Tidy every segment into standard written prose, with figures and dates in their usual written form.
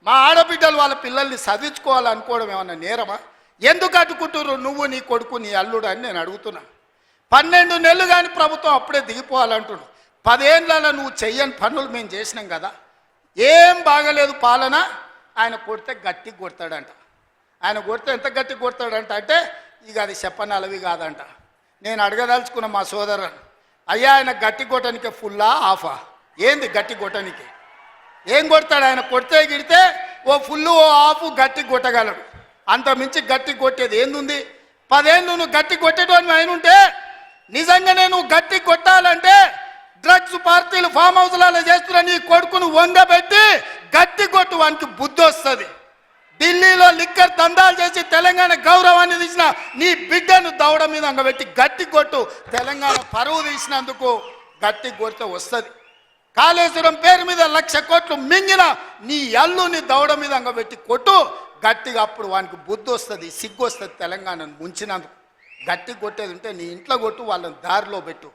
మా ఆడబిడ్డలు వాళ్ళ పిల్లల్ని చదివించుకోవాలనుకోవడం ఏమన్నా నేరమా? ఎందుకు అడ్డుకుంటున్నారు నువ్వు, నీ కొడుకు, నీ అల్లుడు అని నేను అడుగుతున్నా. 12 నెలలు కానీ ప్రభుత్వం అప్పుడే దిగిపోవాలంటున్నాడు. 10 ఏళ్ళలో నువ్వు చెయ్యని పనులు మేము చేసినాం కదా. ఏం బాగలేదు పాలన. ఆయన కొడితే గట్టిగా కొడతాడంట. ఆయన కొడితే ఎంత గట్టిగా కొడతాడంట అంటే ఇక అది చెప్పనలవి కాదంట. నేను అడగదలుచుకున్న మా సోదరుని, అయ్యా ఆయన గట్టి కొట్టడానికి ఫుల్లా ఆఫా? ఏంది గట్టి కొట్టడానికి? ఏం కొడతాడు ఆయన? కొడితే గిడితే ఓ ఫుల్లు ఓ ఆఫ్ గట్టి కొట్టగలడు. అంత మించి గట్టి కొట్టేది ఏందుంది? 10 ఏళ్ళు నువ్వు గట్టి కొట్టేటోని ఆయన ఉంటే నిజంగానే నువ్వు గట్టి కొట్టాలంటే డ్రగ్స్ పార్టీలు ఫామ్ హౌస్లలో చేస్తున్న నీ కొడుకును వంగబెట్టి గట్టి కొట్టు, వానికి బుద్ధి వస్తుంది. ఢిల్లీలో లిక్కర్ దందాలు చేసి తెలంగాణ గౌరవాన్ని తీసిన నీ బిడ్డను దవడ మీద అంగబెట్టి గట్టి కొట్టు. తెలంగాణ పరువు తీసినందుకు గట్టి కొడితే వస్తుంది. కాళేశ్వరం పేరు మీద 1,00,000 కోట్లు మింగిన నీ అల్లుని దవడ మీద అంగబెట్టి కొట్టు గట్టిగా. అప్పుడు వానికి బుద్ధి వస్తుంది, సిగ్గు వస్తుంది. తెలంగాణను ముంచినందుకు గట్టి కొట్టేది ఉంటే నీ ఇంట్లో కొట్టు, వాళ్ళని దారిలో పెట్టు.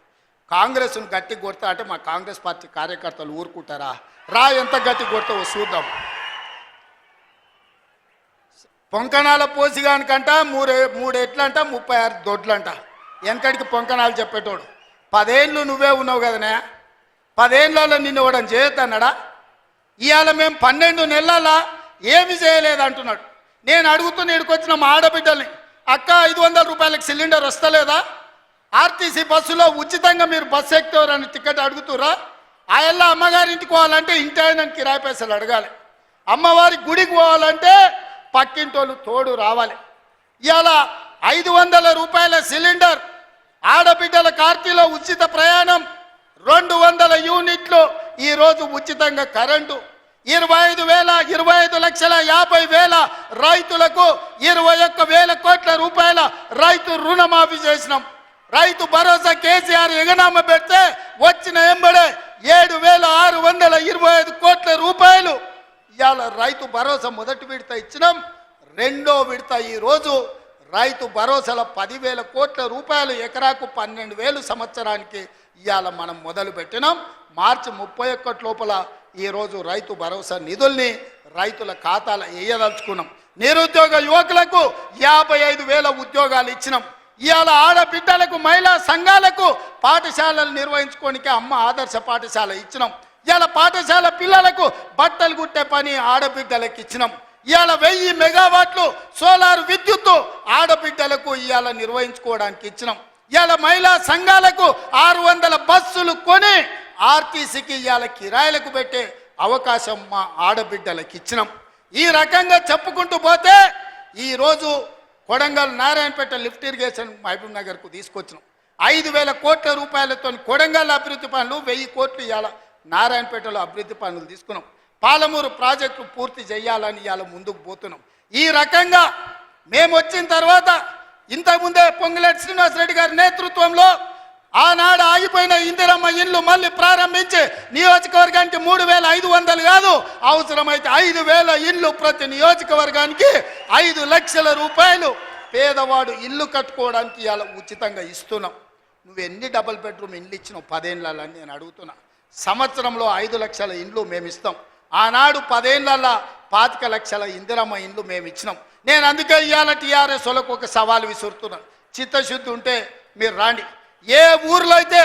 కాంగ్రెస్ను గట్టి కొడతా అంటే మా కాంగ్రెస్ పార్టీ కార్యకర్తలు ఊరుకుంటారా? రా, ఎంత గట్టి కొడతావో చూద్దాం. పొంకణాల పోసిగానికంట 3 ఎట్లంట 36 దొడ్లంట. వెనకడికి పొంకణాలు చెప్పేటోడు. 10 ఏళ్ళు నువ్వే ఉన్నావు కదనే. 10 ఏళ్ళలో నిన్ను ఇవ్వడం చేయొద్దన్నాడా? ఇవాళ మేము 12 నెలల ఏమి చేయలేదు అంటున్నాడు. నేను అడుగుతున్న ఇక్కడికొచ్చిన మా ఆడబిడ్డల్ని, అక్క 500 రూపాయలకి సిలిండర్ వస్తలేదా? ఆర్టీసీ బస్సులో ఉచితంగా మీరు బస్సు ఎక్కుతారని టికెట్ అడుగుతురా? ఆ ఎల్ల అమ్మగారింటికి పోవాలంటే ఇంటి ఆయన కిరాయి పైసలు అడగాలి. అమ్మవారి గుడికి పోవాలంటే పక్కింటోళ్ళు తోడు రావాలి. ఇవాళ 500 రూపాయల సిలిండర్, ఆడబిడ్డల కార్తీలో ఉచిత ప్రయాణం, 200 యూనిట్లు ఈరోజు ఉచితంగా కరెంటు, 25,50,00,50,000 రైతులకు 21,000 కోట్ల రూపాయల రైతు రుణమాఫీ చేసినాం. రైతు భరోసా కేసీఆర్ ఎగనామ పెడితే వచ్చిన ఎంబడే 7,625 కోట్ల రూపాయలు ఇవాళ రైతు భరోసా మొదటి విడత ఇచ్చినాం. రెండో విడత ఈరోజు రైతు భరోసాల 10,000 కోట్ల రూపాయలు, ఎకరాకు 12,000 సంవత్సరానికి ఇవాళ మనం మొదలు పెట్టినాం. మార్చి 31 లోపల ఈరోజు రైతు భరోసా నిధుల్ని రైతుల ఖాతాలో వేయదలుచుకున్నాం. నిరుద్యోగ యువకులకు 55,000 ఉద్యోగాలు ఇచ్చినాం. ఇవాళ ఆడబిడ్డలకు, మహిళా సంఘాలకు పాఠశాలలు నిర్వహించుకోనికే అమ్మ ఆదర్శ పాఠశాల ఇచ్చినాం. ఇవాళ పాఠశాల పిల్లలకు బట్టలు కుట్టే పని ఆడబిడ్డలకు ఇచ్చినాం. ఇవాళ 1000 మెగావాట్లు సోలార్ విద్యుత్తు ఆడబిడ్డలకు ఇవాళ నిర్వహించుకోవడానికి ఇచ్చినాం. ఇవాళ మహిళా సంఘాలకు 600 బస్సులు కొని ఆర్టీసీకి ఇవాళ కిరాయిలకు పెట్టే అవకాశం మా ఆడబిడ్డలకు ఇచ్చినాం. ఈ రకంగా చెప్పుకుంటూ పోతే ఈరోజు కొడంగల్ నారాయణపేట లిఫ్ట్ ఇరిగేషన్ మహబూబ్ నగర్కు తీసుకొచ్చినాం. 5,000 కోట్ల రూపాయలతో కొడంగల్ అభివృద్ధి పనులు, 1000 కోట్లు ఇవాళ నారాయణపేటలో అభివృద్ధి పనులు తీసుకున్నాం. పాలమూరు ప్రాజెక్టు పూర్తి చేయాలని ఇవాళ ముందుకు పోతున్నాం. ఈ రకంగా మేము వచ్చిన తర్వాత ఇంతకుముందే పొంగులేటి శ్రీనివాసరెడ్డి గారి నేతృత్వంలో ఆనాడు ఆగిపోయిన ఇందిరమ్మ ఇల్లు మళ్ళీ ప్రారంభించి నియోజకవర్గానికి 3,500 కాదు, అవసరమైతే 5,000 ఇల్లు ప్రతి నియోజకవర్గానికి 5 లక్షల రూపాయలు పేదవాడు ఇల్లు కట్టుకోవడానికి ఇవాళ ఉచితంగా ఇస్తున్నాం. నువ్వు ఎన్ని డబుల్ బెడ్రూమ్ ఇండ్లు ఇచ్చినావు 10 ఏళ్ళని నేను అడుగుతున్నా. సంవత్సరంలో 5 లక్షల ఇండ్లు మేము ఇస్తాం. ఆనాడు 10 ఏళ్ళ 25 లక్షల ఇందిరమ్మ ఇండ్లు మేము ఇచ్చినాం. నేను అందుకే ఇవాళ టీఆర్ఎస్ వాళ్ళకు ఒక సవాల్ విసురుతున్నా. చిత్తశుద్ధి ఉంటే మీరు రాండి. ఏ ఊర్లో అయితే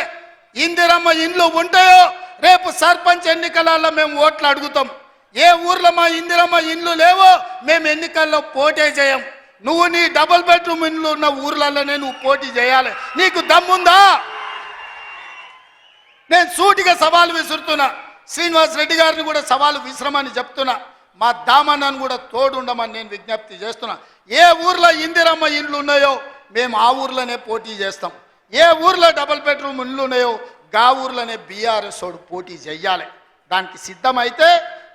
ఇందిరమ్మ ఇండ్లు ఉంటాయో రేపు సర్పంచ్ ఎన్నికలలో మేము ఓట్లు అడుగుతాం. ఏ ఊర్లో మా ఇందిరమ్మ ఇండ్లు లేవో మేము ఎన్నికల్లో పోటీ చేయం. నువ్వు నీ డబుల్ బెడ్రూమ్ ఇండ్లు ఉన్న ఊర్లలోనే నువ్వు పోటీ చేయాలి. నీకు దమ్ముందా? నేను సూటిగా సవాలు విసురుతున్నా. శ్రీనివాసరెడ్డి గారిని కూడా సవాలు విసిరమని చెప్తున్నా. మా దామన్నను కూడా తోడుండమని నేను విజ్ఞప్తి చేస్తున్నా. ఏ ఊర్లో ఇందిరమ్మ ఇండ్లు ఉన్నాయో మేము ఆ ఊర్లోనే పోటీ చేస్తాం. ఏ ఊర్లో డబుల్ బెడ్రూమ్ ఇండ్లు ఉన్నాయో గా ఊర్లోనే బీఆర్ఎస్ వాడు పోటీ చెయ్యాలి. దానికి సిద్ధమైతే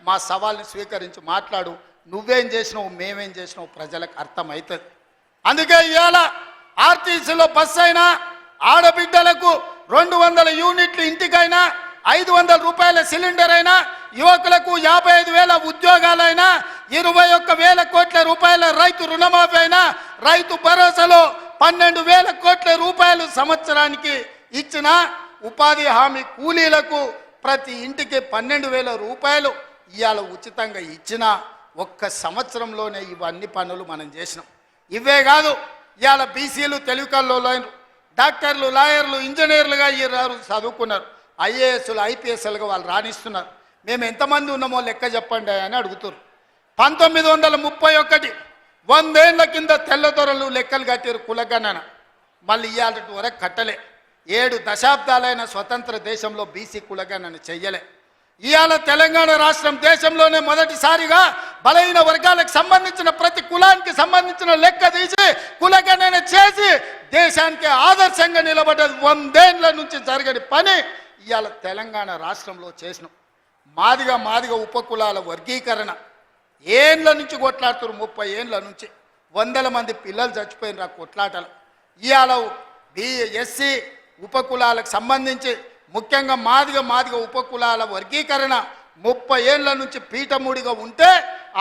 మా సవాల్ని స్వీకరించి మాట్లాడు. నువ్వేం చేసినావు, మేమేం చేసినావు ప్రజలకు అర్థమవుతుంది. అందుకే ఇవాళ ఆర్టీసీలో బస్సు అయినా, ఆడబిడ్డలకు 200 యూనిట్లు ఇంటికైనా, 500 రూపాయల సిలిండర్ అయినా, యువకులకు 55,000 ఉద్యోగాలైనా, 21,000 కోట్ల రూపాయల రైతు రుణమాఫీ అయినా, రైతు భరోసాలో 12,000 కోట్ల రూపాయలు సంవత్సరానికి ఇచ్చిన, ఉపాధి హామీ కూలీలకు ప్రతి ఇంటికి 12,000 రూపాయలు ఇవాళ ఉచితంగా ఇచ్చిన ఒక్క సంవత్సరంలోనే ఇవన్నీ పనులు మనం చేసినాం. ఇవే కాదు, ఇవాళ బీసీలు తెలివికల్లో డాక్టర్లు, లాయర్లు, ఇంజనీర్లుగా ఈ చదువుకున్నారు. ఐఏఎస్లు, ఐపీఎస్లుగా వాళ్ళు రాణిస్తున్నారు. మేము ఎంతమంది ఉన్నామో లెక్క చెప్పండి అని అడుగుతారు. 1931 100 ఏళ్ల కింద తెల్లదొరలు లెక్కలు కట్టారు కులగణన. మళ్ళీ ఇవాళ వరకు కట్టలే. 7 దశాబ్దాలైన స్వతంత్ర దేశంలో బీసీ కులగణన చెయ్యలే. ఇవాళ తెలంగాణ రాష్ట్రం దేశంలోనే మొదటిసారిగా బలహీన వర్గాలకు సంబంధించిన ప్రతి కులానికి సంబంధించిన లెక్క తీసి కులగణన చేసి దేశానికి ఆదర్శంగా నిలబడ్డది. 100 ఏళ్ల నుంచి జరగని పని ఇవాళ తెలంగాణ రాష్ట్రంలో చేసినాం. మాదిగ ఉపకులాల వర్గీకరణ ఏండ్ల నుంచి కొట్లాడుతారు. 30 ఏండ్ల నుంచి 100 మంది పిల్లలు చచ్చిపోయిన ఆ కొట్లాటలు. ఇవాళ ఎస్సీ ఉపకులాలకు సంబంధించి ముఖ్యంగా మాదిగ ఉపకులాల వర్గీకరణ 30 ఏళ్ల నుంచి పీఠముడిగా ఉంటే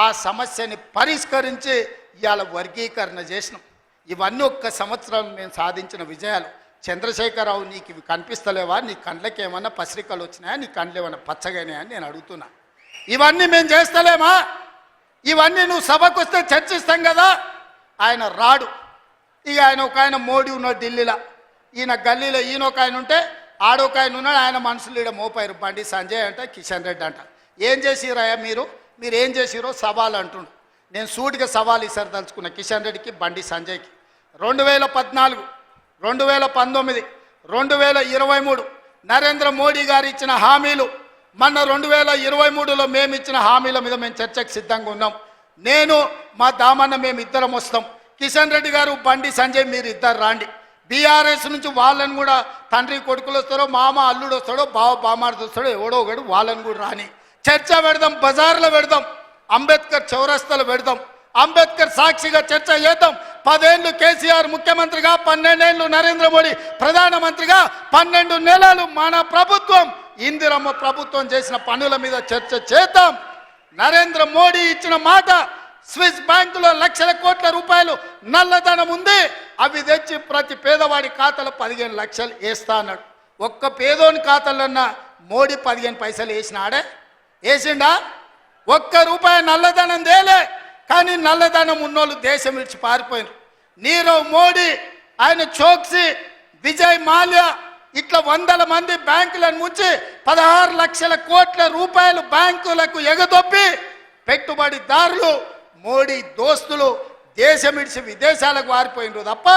ఆ సమస్యని పరిష్కరించి ఇవాళ వర్గీకరణ చేసినాం. ఇవన్నీ ఒక్క సంవత్సరం మేము సాధించిన విజయాలు. చంద్రశేఖరరావు, నీకు ఇవి కనిపిస్తలేవా? నీ కండ్లకి ఏమన్నా పసిరికలు వచ్చినాయా? నీ కండ్లు ఏమన్నా పచ్చగానే అని నేను అడుగుతున్నా. ఇవన్నీ మేము చేస్తలేమా? ఇవన్నీ నువ్వు సభకు వస్తే చర్చిస్తాం కదా. ఆయన రాడు. ఇక ఒక ఆయన మోడీ ఉన్నాడు ఢిల్లీలో, ఈయన గల్లీలో ఈయన ఒక ఆయన ఉంటే ఆడొక ఆయన ఉన్నాడు. ఆయన మనుషులు ఈడ మోపారు. బండి సంజయ్ అంట, కిషన్ రెడ్డి అంట. ఏం చేసిరయ్యా మీరు ఏం చేసిరో సవాల్ అంటుండు. నేను సూటిగా సవాల్ ఇసారి తలుచుకున్నా కిషన్ రెడ్డికి, బండి సంజయ్కి. 2014, 2019, 2023 నరేంద్ర మోడీ గారు ఇచ్చిన హామీలు, మొన్న 2023లో మేము ఇచ్చిన హామీల మీద మేము చర్చకు సిద్ధంగా ఉన్నాం. నేను మా దామన్న మేము ఇద్దరం వస్తాం. కిషన్ రెడ్డి గారు, బండి సంజయ్ మీరు ఇద్దరు రాండి. బీఆర్ఎస్ నుంచి వాళ్ళని కూడా తండ్రి కొడుకులు వస్తారో, మామ అల్లుడు వస్తాడో, బావ బామార్ది వస్తాడో, ఎవడో ఒకడు వాళ్ళని కూడా రాని. చర్చ పెడదాం, బజార్లో పెడదాం, అంబేద్కర్ చౌరస్తాలో పెడదాం. అంబేద్కర్ సాక్షిగా చర్చ చేద్దాం. 10 ఏళ్ళు కేసీఆర్ ముఖ్యమంత్రిగా, 12 ఏళ్ళు నరేంద్ర మోడీ ప్రధానమంత్రిగా, 12 నెలలు మన ప్రభుత్వం ఇందిరమ్మ ప్రభుత్వం చేసిన పనుల మీద చర్చ చేద్దాం. నరేంద్ర మోడీ ఇచ్చిన మాట, స్విస్ బ్యాంకులో లక్షల కోట్ల రూపాయలు నల్లధనం ఉంది, అవి తెచ్చి ప్రతి పేదవాడి ఖాతాలో 15 లక్షలు వేస్తా అన్నాడు. ఒక్క పేదోని ఖాతాలన్నా మోడీ 15 పైసలు వేసినాడే? వేసిండా? ఒక్క రూపాయి నల్లధనం తేలే. కానీ నల్లధనం ఉన్నోళ్ళు దేశం విడిచి పారిపోయినారు. నీరవ్ మోడీ, ఆయన చోక్సీ, విజయ్ మాల్యా ఇట్లా 100 మంది బ్యాంకులను ముంచి 16 లక్షల కోట్ల రూపాయలు బ్యాంకులకు ఎగదొప్పి పెట్టుబడిదారులు, మోడీ దోస్తులు దేశం విడిచి విదేశాలకు వారిపోయినారు తప్ప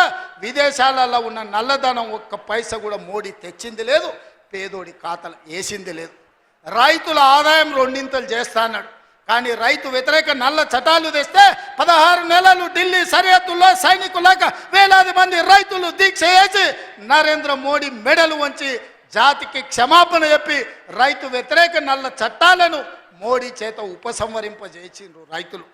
విదేశాలలో ఉన్న నల్లధనం ఒక్క పైసా కూడా మోడీ తెచ్చింది లేదు, పేదోడి ఖాతాలు వేసింది లేదు. రైతుల ఆదాయం 2 చేస్తా అన్నాడు. కానీ రైతు వ్యతిరేక నల్ల చట్టాలు తెస్తే 16 నెలలు ఢిల్లీ సరిహద్దుల్లో సైనికులాగా వేలాది మంది రైతులు దీక్ష చేసి నరేంద్ర మోడీ మెడలు వంచి జాతికి క్షమాపణ చెప్పి రైతు వ్యతిరేక నల్ల చట్టాలను మోడీ చేత ఉపసంహరింపజేసిండ్రు రైతులు.